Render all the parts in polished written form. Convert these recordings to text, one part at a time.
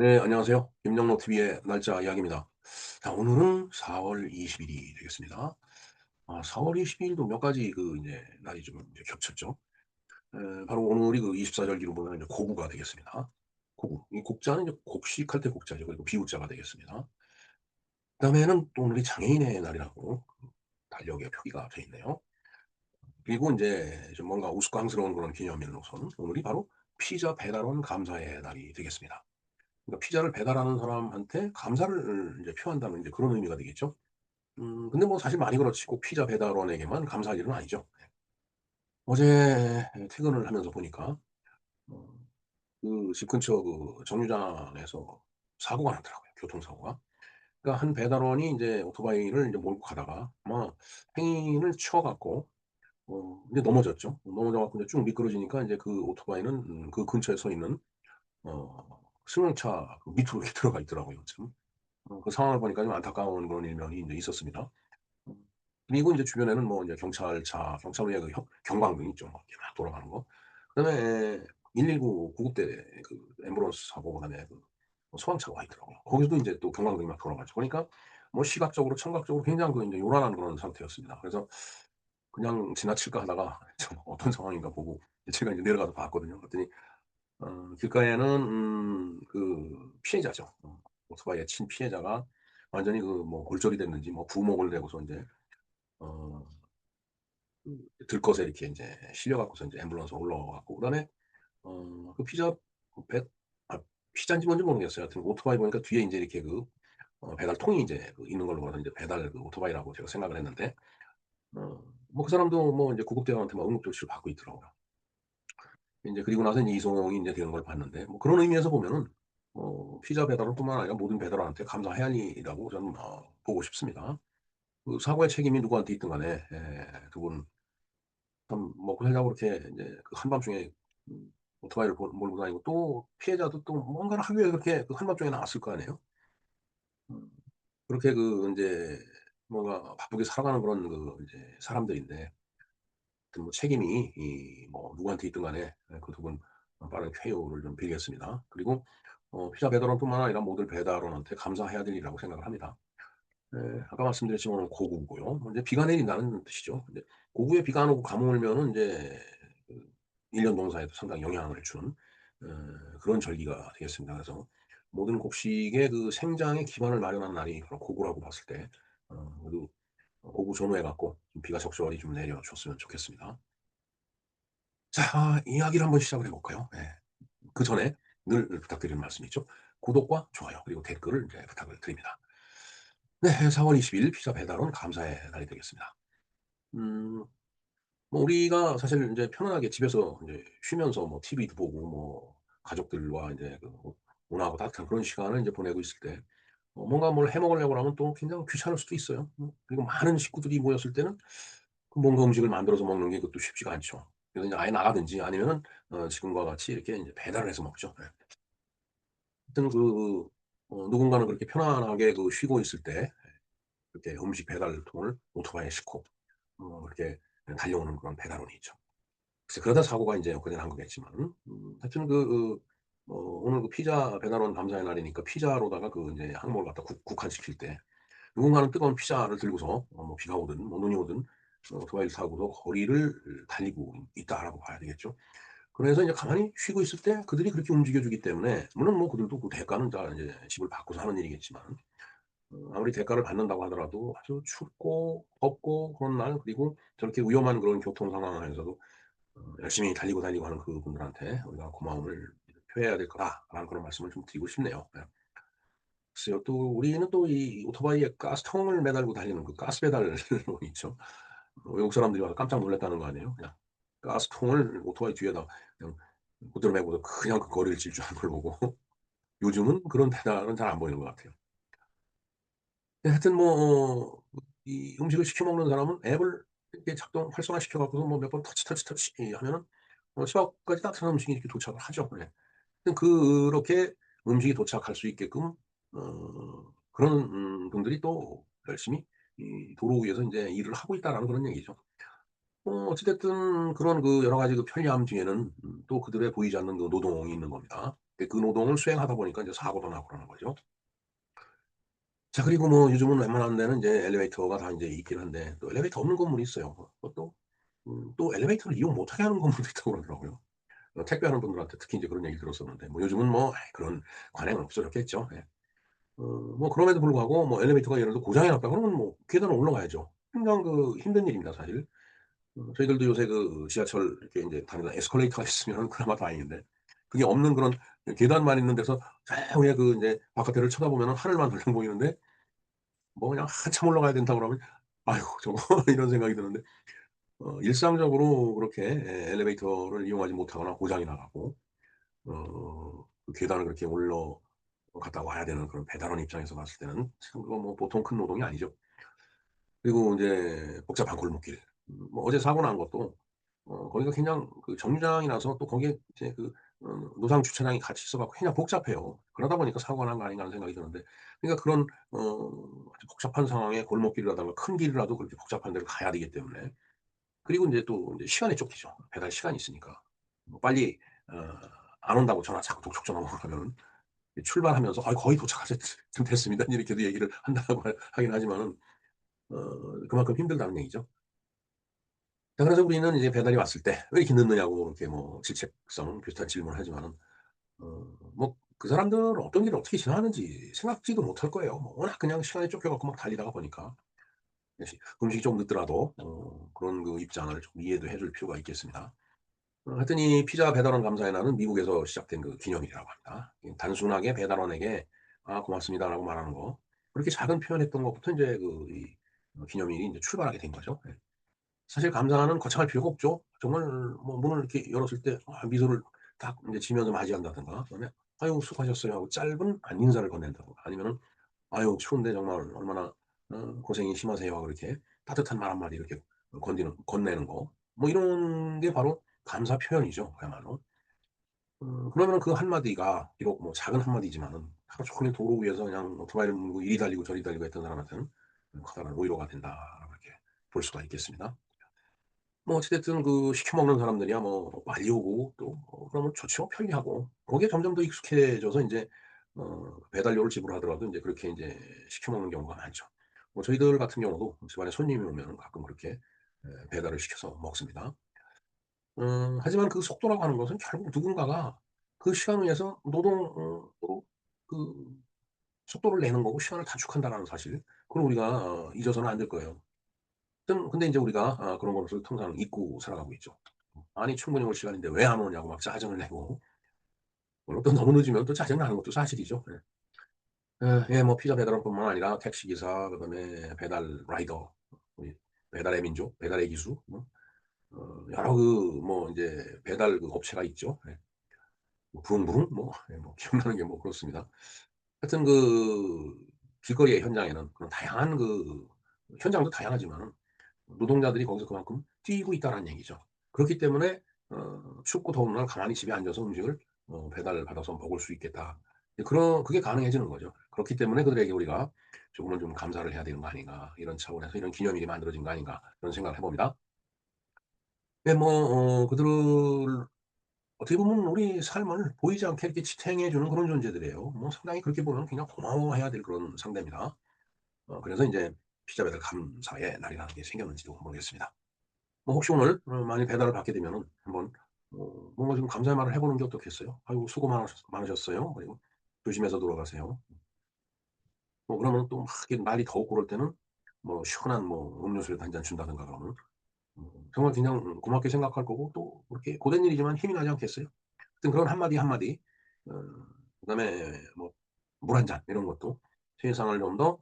네, 안녕하세요. 김영록 TV의 날짜 이야기입니다. 자, 오늘은 4월 20일이 되겠습니다. 4월 22일도 몇 가지 이제 날이 좀 이제 겹쳤죠. 바로 오늘이 그 24절기로 보면 이제 고구가 되겠습니다. 고구. 이 곡자는 이제 곡식할 때 곡자죠. 그리고 비구자가 되겠습니다. 그다음에는 또 오늘이 장애인의 날이라고 달력에 표기가 되어 있네요. 그리고 이제 좀 뭔가 우스꽝스러운 그런 기념일로서는 오늘이 바로 피자 배달원 감사의 날이 되겠습니다. 그러니까 피자를 배달하는 사람한테 감사를 이제 표한다는 이제 그런 의미가 되겠죠. 근데 뭐 사실 많이 그렇지 꼭 피자 배달원에게만 감사할 일은 아니죠. 어제 퇴근을 하면서 보니까 어 그 집 근처 그 정류장에서 사고가 났더라고요, 교통사고가. 그러니까 한 배달원이 인제 오토바이를 인제 몰고 가다가 아마 행인을 치어 갖고 인제 넘어졌죠. 넘어져 갖고 인제 쭉 미끄러지니까 인제 그 오토바이는 그 근처에 서 있는 승용차 그 밑으로 이렇게 들어가 있더라고요, 참. 그 상황을 보니까 좀 안타까운 그런 일면이 인제 있었습니다. 음. 그리고 인제 주변에는 뭐 인제 경찰차, 경찰 외에 그 경광등 있죠. 막 이렇게 막 돌아가는 거. 그다음에 119 구급대 그 앰뷸런스 사고 그다음에 그 소방차가 와 있더라고요. 거기서도 인제 또 경광등이 막 돌아가죠. 그러니까 뭐 시각적으로 청각적으로 굉장히 그 인제 요란한 그런 상태였습니다. 그래서 그냥 지나칠까 하다가 참 어떤 상황인가 보고 제가 인제 내려가서 봤거든요. 그랬더니 길가에는 그 피해자죠. 오토바이에 친 피해자가 완전히 그 뭐 골절이 됐는지 뭐 부목을 내고서 인제 어 들것에 이렇게 인제 실려 갖고서 인제 앰뷸런스에 올라와 갖고 그다음에 그 피자 그 배 피자인지 뭔지 모르겠어요. 하여튼 오토바이 보니까 뒤에 인제 이렇게 배달통이 인제 있는 걸로 봐서 인제 배달 오토바이라고 제가 생각을 했는데 뭐 그 사람도 뭐 인제 구급대원한테 막 응급조치를 받고 있더라고요. 인제 그리고 나서 인제 이송이 인제 되는 걸 봤는데 뭐 그런 의미에서 보면은 피자 배달원 뿐만 아니라 모든 배달원한테 감사해야 할 일이라고 저는 보고 싶습니다. 그 사고의 책임이 누구한테 있든 간에 두 분 참 먹고 살자고 그렇게 인제 그 한밤중에 오토바이를 몰고 다니고 또 피해자도 또 뭔가를 하기 위해 그렇게 그 한밤중에 나왔을 거 아니에요. 음 그렇게 인제 뭔가 바쁘게 살아가는 그런 인제 사람들인데 하여튼 뭐 책임이 뭐 누구한테 있든 간에 그 두 분 빠른 쾌유를 좀 빌겠습니다. 그리고 피자 배달원뿐만 아니라 모든 배달원한테 감사해야 될 일이라고 생각을 합니다. 아까 말씀드렸지만 오늘 고구고요. 뭐 이제 비가 내린다는 뜻이죠. 근데 고구에 비가 안 오고 가물면은 인제 그 1년 농사에도 상당히 영향을 주는 그런 절기가 되겠습니다. 그래서 모든 곡식의 그 생장의 기반을 마련한 날이 바로 고구라고 봤을 때 모두 고구 전후해 갖고 좀 비가 적절히 좀 내려 줬으면 좋겠습니다. 자, 이야기를 한번 시작을 해 볼까요? 예. 그전에 늘 부탁드리는 말씀이 있죠. 구독과 좋아요 그리고 댓글을 이제 부탁을 드립니다. 네. 4월 20일 피자 배달원 감사의 날이 되겠습니다. 음 뭐 우리가 사실 인제 편안하게 집에서 인제 쉬면서 뭐 TV도 보고 뭐 가족들과 인제 온화하고 따뜻한 그런 시간을 인제 보내고 있을 때 뭔가 뭘 해 먹으려고 하면 또 굉장히 귀찮을 수도 있어요. 그리고 많은 식구들이 모였을 때는 그 뭔가 음식을 만들어서 먹는 게 그것도 쉽지가 않죠. 그래서 인제 아예 나가든지 아니면은 지금과 같이 이렇게 인제 배달을 해서 먹죠. 예. 하여튼 누군가는 그렇게 편안하게 쉬고 있을 때 그렇게 음식 배달통을 오토바이에 싣고 그렇게 달려오는 그런 배달원이 있죠. 글쎄 그러다 사고가 인제 엊그제 난 거겠지만 하여튼 오늘 피자 배달원 감사의 날이니까 피자로다가 인제 항목을 갖다 국한시킬 때 누군가는 뜨거운 피자를 들고서 뭐 비가 오든 뭐 눈이 오든 오토바이를 타고서 거리를 달리고 있다라고 봐야 되겠죠. 그래서 이제 가만히 쉬고 있을 때 그들이 그렇게 움직여 주기 때문에 물론 뭐 그들도 그 대가는 다 인제 집을 바꿔서 하는 일이겠지만 아무리 대가를 받는다고 하더라도 아주 춥고 덥고 그런 날 그리고 저렇게 위험한 그런 교통 상황 하에서도 열심히 달리고 다니고 하는 그분들한테 우리가 고마움을 표해야 될 거다라는 그런 말씀을 좀 드리고 싶네요. 네. 글쎄요. 또 우리는 또 이 오토바이에 가스통을 매달고 달리는 그 가스 배달로 있죠. 외국 사람들이 와서 깜짝 놀랐다는 거 아니에요. 그냥 가스통을 오토바이 뒤에다 그냥 붙들어 매고서 그냥 그 거리를 질주하는 걸 보고 요즘은 그런 배달은 잘 안 보이는 것 같아요. 네, 하여튼 이 음식을 시켜 먹는 사람은 앱을 이렇게 활성화시켜 갖고서 뭐 몇 번 터치 하면은 집 앞까지 따뜻한 음식이 이렇게 도착을 하죠. 예. 하여튼 그렇게 음식이 도착할 수 있게끔 그런 분들이 또 열심히 이 도로 위에서 인제 일을 하고 있다라는 그런 얘기죠. 어찌 됐든 그런 여러 가지 편리함 뒤에는 또 그들의 보이지 않는 노동이 있는 겁니다. 그 노동을 수행하다 보니까 이제 사고도 나고 그러는 거죠. 자, 그리고 뭐 요즘은 웬만한 데는 이제 엘리베이터가 다 인제 있긴 한데 또 엘리베이터 없는 건물이 있어요. 그것도 또 엘리베이터를 이용 못하게 하는 건물도 있다고 그러더라고요. 택배하는 분들한테 특히 인제 그런 얘기 들었었는데 뭐 요즘은 뭐 아이 그런 관행은 없어졌겠죠. 예. 뭐 그럼에도 불구하고 뭐 엘리베이터가 예를 들어 고장이 났다 그러면 뭐 계단을 올라가야죠. 굉장히 힘든 일입니다 사실. 저희들도 요새 그 지하철 이렇게 인제 다니다 에스컬레이터가 있으면 그나마 다행인데 그게 없는 그런 계단만 있는 데서 저 위에 그 인제 바깥에를 쳐다보면은 하늘만 덜렁 보이는데 뭐 그냥 한참 올라가야 된다 그러면 '아이고 저거.' 이런 생각이 드는데 일상적으로 그렇게 엘리베이터를 이용하지 못하거나 고장이 나 갖고 그 계단을 그렇게 갔다 와야 되는 그런 배달원 입장에서 봤을 때는 참 그거 뭐 보통 큰 노동이 아니죠. 그리고 인제 복잡한 골목길. 뭐 어제 사고 난 것도 거기가 그냥 그 정류장이라서 또 거기에 이제 노상 주차장이 같이 있어 갖고 그냥 복잡해요. 그러다 보니까 사고가 난 거 아닌가 하는 생각이 드는데 그러니까 그런 아주 복잡한 상황에 골목길이라든가 큰 길이라도 그렇게 복잡한 데를 가야 되기 때문에 그리고 인제 또 인제 시간에 쫓기죠. 배달 시간이 있으니까. 뭐 빨리 어 안 온다고 전화 자꾸 족족 전화 오고 그러면은 출발하면서 "아이 거의 도착하셨 좀 됐습니다." 이렇게도 얘기를 한다고 하긴 하지만은 그만큼 힘들다는 얘기죠. 자, 그래서 우리는 이제 배달이 왔을 때 "왜 이렇게 늦느냐."고 이렇게 뭐 질책성 비슷한 질문을 하지만은 뭐 그 사람들은 어떤 길을 어떻게 지나가는지 생각지도 못할 거예요. 뭐 워낙 그냥 시간에 쫓겨 갖고 막 달리다가 보니까. 음식이 좀 늦더라도 그런 그 입장을 좀 이해도 해줄 필요가 있겠습니다. 하여튼 이 피자 배달원 감사의 날은 미국에서 시작된 그 기념일이라고 합니다. 단순하게 배달원에게 "아 고맙습니다."라고 말하는 거. 그렇게 작은 표현했던 것부터 인제 기념일이 인제 출발하게 된 거죠. 예. 사실 감사는 거창할 필요가 없죠. 정말 뭐 문을 이렇게 열었을 때 미소를 딱 인제 지면서 맞이한다든가 그다음에 "아유 수고하셨어요." 하고 짧은 인사를 건넨다든가 아니면은 "아유 추운데 정말 얼마나 고생이 심하세요." 하고 이렇게 따뜻한 말 한마디 이렇게 건네는 거. 뭐 이런 게 바로 감사 표현이죠 그야말로. 그러면은 그 한마디가 비록 뭐 작은 한마디지만은 하루 종일 도로 위에서 그냥 오토바이를 몰고 이리 달리고 저리 달리고 했던 사람한테는 커다란 위로가 된다라고 이렇게 볼 수가 있겠습니다. 뭐 어찌 됐든 시켜 먹는 사람들이야 뭐 빨리 오고 또 그러면 좋죠. 편리하고. 거기에 점점 더 익숙해져서 인제 배달료를 지불하더라도 인제 그렇게 인제 시켜 먹는 경우가 많죠. 뭐 저희들 같은 경우도 집안에 손님이 오면은 가끔 그렇게 배달을 시켜서 먹습니다. 하지만 그 속도라고 하는 것은 결국 누군가가 그 시간을 위해서 노동으로 그 속도를 내는 거고 시간을 단축한다라는 사실 그걸 우리가 잊어서는 안 될 거예요. 근데 인제 우리가 그런 것을 통상 잊고 살아가고 있죠. 아니 충분히 올 시간인데 왜 안 오냐고 막 짜증을 내고 물론 또 너무 늦으면 또 짜증 나는 것도 사실이죠. 예. 예 뭐 피자 배달원뿐만 아니라 택시 기사 그다음에 배달 라이더 우리 배달의 민족, 배달의 기수 여러 뭐 인제 배달 업체가 있죠. 예. 뭐 부릉부릉 뭐 예 뭐 기억나는 게 뭐 그렇습니다. 하여튼 길거리의 현장에는 그런 다양한 현장도 다양하지만은 노동자들이 거기서 그만큼 뛰고 있다라는 얘기죠. 그렇기 때문에 춥고 더운 날 가만히 집에 앉아서 음식을 배달을 받아서 먹을 수 있겠다. 그게 가능해지는 거죠. 그렇기 때문에 그들에게 우리가 조금은 좀 감사를 해야 되는 거 아닌가. 이런 차원에서 이런 기념일이 만들어진 거 아닌가. 그런 생각을 해 봅니다. 예 뭐 그들 어떻게 보면 우리 삶을 보이지 않게 이렇게 지탱해 주는 그런 존재들이에요. 뭐 상당히 그렇게 보면 그냥 고마워해야 될 그런 상대입니다. 그래서 인제 피자 배달 감사의 날이라는 게 생겼는지도 모르겠습니다. 뭐 혹시 오늘 만약 배달을 받게 되면은 한번 뭔가 좀 감사의 말을 해 보는 게 어떻겠어요? "아이고 수고 많으셨어요." 그리고 "조심해서 돌아가세요." 뭐 그러면 또 막 이렇게 날이 덥고 그럴 때는 뭐 시원한 음료수라도 한 잔 준다든가 그러면 정말 그냥 고맙게 생각할 거고 또 그렇게 고된 일이지만 힘이 나지 않겠어요? 하여튼 그런 한마디 한마디 어 그다음에 뭐 물 한 잔 이런 것도 세상을 좀 더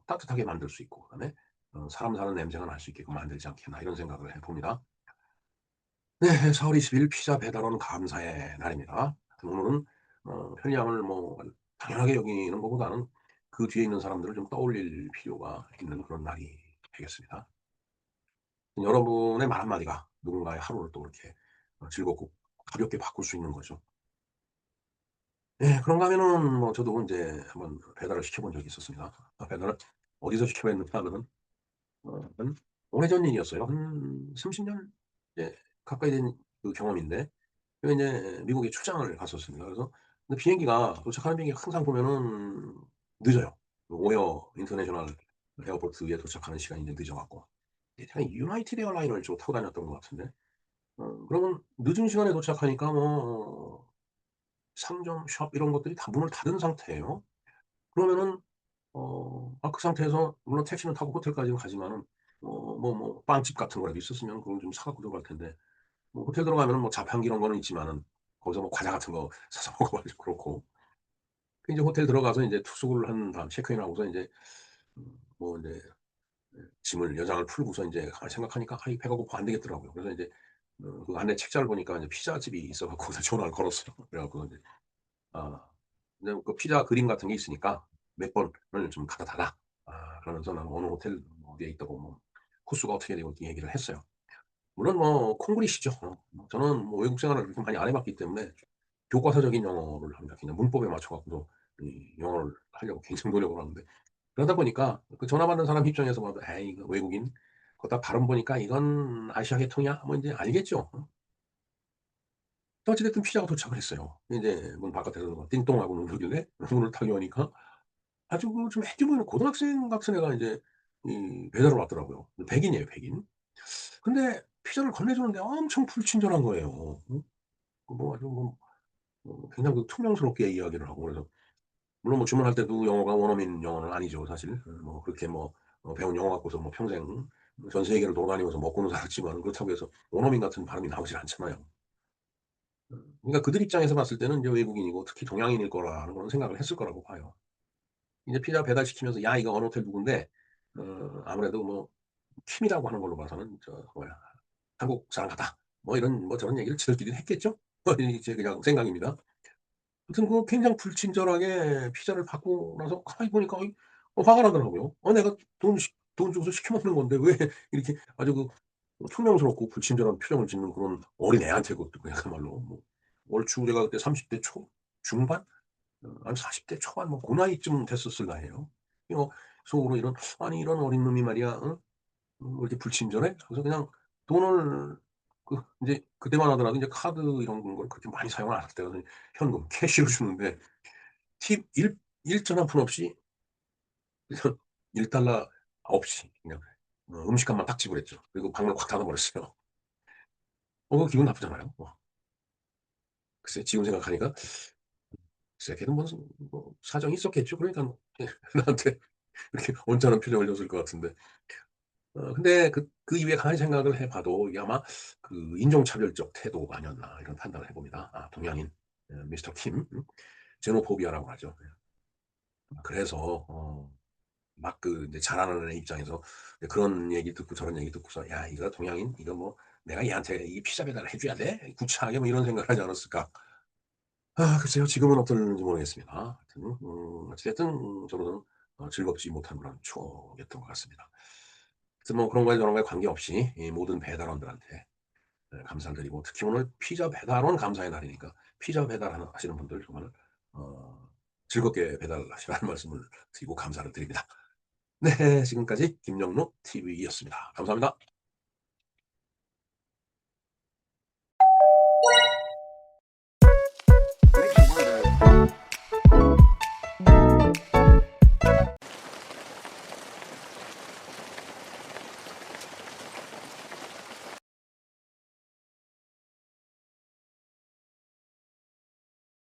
따뜻하게 만들 수 있고 그다음에 사람 사는 냄새가 날 수 있게끔 만들지 않겠나 이런 생각을 해 봅니다. 네. 4월 20일 피자 배달원 감사의 날입니다. 오늘은 편리함을 뭐 당연하게 여기는 것보다는 그 뒤에 있는 사람들을 좀 떠올릴 필요가 있는 그런 날이 되겠습니다. 여러분의 말 한마디가 누군가의 하루를 또 이렇게 즐겁고 가볍게 바꿀 수 있는 거죠. 예. 그런가 하면은 뭐 저도 인제 한번 배달을 시켜 본 적이 있었습니다. 배달을 어디서 시켜 봤느냐 하면은 한 오래전 일이었어요. 한 30년 예 가까이 된 경험인데 제가 인제 미국에 출장을 갔었습니다. 그래서 근데 비행기가 도착하는 비행기가 항상 보면은 늦어요. 오헤어 인터내셔널 에어포트에 도착하는 시간이 이제 늦어 갖고. 제가 유나이티드 에어라인을 좀 타고 다녔던 것 같은데. 그러면 늦은 시간에 도착하니까 뭐 상점, 숍 이런 것들이 다 문을 닫은 상태예요. 그러면은 그 상태에서 물론 택시는 타고 호텔까지는 가지만은 빵집 같은 거라도 있었으면 그걸 좀 사 갖고 들어갈 텐데 뭐 호텔 들어가면은 뭐 자판기 이런 거는 있지만은 거기서 뭐 과자 같은 거 사서 먹어 가지고 그렇고. 그 인제 호텔 들어가서 인제 투숙을 한 다음 체크인하고서 인제 뭐 인제 짐을 여장을 풀고서 인제 가만히 생각하니까 이 배가 고파 안 되겠더라고요. 그래서 인제 그 안에 책자를 보니까 이제 피자집이 있어 갖고 거기다 전화를 걸었어요. 그래 갖고 인제 아 근데 그 피자 그림 같은 게 있으니까 "몇 번을 좀 갖다 달라." 그러면서 "나는 어느 호텔 뭐 어디에 있다고 뭐 코스가 어떻게 되고." 이렇게 얘기를 했어요. 물론 뭐 콩글리시죠. 저는 뭐 외국 생활을 그렇게 많이 안 해 봤기 때문에 교과서적인 영어를 합니다. 그냥 문법에 맞춰 갖고서 이 영어를 하려고 굉장히 노력을 하는데 그러다 보니까 그 전화 받는 사람 입장에서 봐도 '에이 이거 외국인 거기다 발음 보니까 이건 아시아 계통이야.' 뭐 인제 알겠죠. 어찌 됐든 피자가 도착을 했어요. 인제 문 바깥에서 뭐 띵동하고 누르길래 문을 탁 여니까 아주 그 좀 애기 보이는 고등학생 같은 애가 인제 이 배달을 왔더라고요. 백인이에요, 백인. 근데 피자를 건네주는데 엄청 불친절한 거예요. 뭐 아주 굉장히 그 퉁명스럽게 이야기를 하고 그래서 물론 뭐 주문할 때도 영어가 원어민 영어는 아니죠 사실. 뭐 그렇게 배운 영어 갖고서 뭐 평생 전 세계를 돌아다니면서 먹고는 살았지만 그렇다고 해서 원어민 같은 발음이 나오질 않잖아요. 그러니까 그들 입장에서 봤을 때는 이제 외국인이고 특히 동양인일 거라는 그런 생각을 했을 거라고 봐요. 이제 피자 배달시키면서 "야 이거 어느 호텔 누군데" 아무래도 뭐 킴이라고 하는 걸로 봐서는 "한국 사람 같다." 뭐 이런 뭐 저런 얘기를 지들끼리 했겠죠? 제 그냥 생각입니다. 아무튼 그 굉장히 불친절하게 피자를 받고 나서 가만히 보니까 화가 나더라고요. 내가 돈 주고서 시켜 먹는 건데 왜 이렇게 아주 퉁명스럽고 불친절한 표정을 짓는 그런 어린애한테 그것도 그야말로 뭐 얼추 제가 그때 30대 초 중반? 아니 40대 초반 뭐 고 나이쯤 됐었을 나이에요. 속으로 이런 '아니 이런 어린 놈이 말이야 왜 이렇게 불친절해?' 그래서 그냥 돈을 인제 그때만 하더라도 인제 카드 이런 걸 그렇게 많이 사용을 안 할 때거든요. 현금 캐시로 주는데 팁 1전 한 푼 없이 그냥 $1 없이 그냥 음식값만 딱 지불했죠. 그리고 방을 확 닫아 버렸어요. 그거 기분 나쁘잖아요. 글쎄 지금 생각하니까 글쎄 걔는 무슨 사정이 있었겠죠. 그러니까 예 나한테 이렇게 언짢은 표정을 줬을 것 같은데. 근데 그 이후에 가만히 생각을 해 봐도 이게 아마 그 인종차별적 태도가 아니었나 이런 판단을 해 봅니다. 동양인 미스터 킴 제노포비아라고 하죠. 그래서 막 이제 자라나는 애 입장에서 이제 그런 얘기 듣고 저런 얘기 듣고서 '야 이거 동양인 이거 뭐 내가 얘한테 이 피자 배달을 해 줘야 돼? 구차하게.' 뭐 이런 생각을 하지 않았을까. 글쎄요. 지금은 어떨는지 모르겠습니다. 하여튼 어찌 됐든 저로서는 즐겁지 못한 그런 추억이었던 것 같습니다. 하여튼 뭐 그런 거에 저런 거에 관계없이 이 모든 배달원들한테 감사를 드리고 특히 오늘 피자 배달원 감사의 날이니까 피자 배달하는 하시는 분들 정말 어 즐겁게 배달하시라는 말씀을 드리고 감사를 드립니다. 네. 지금까지 김영록 TV였습니다. 감사합니다.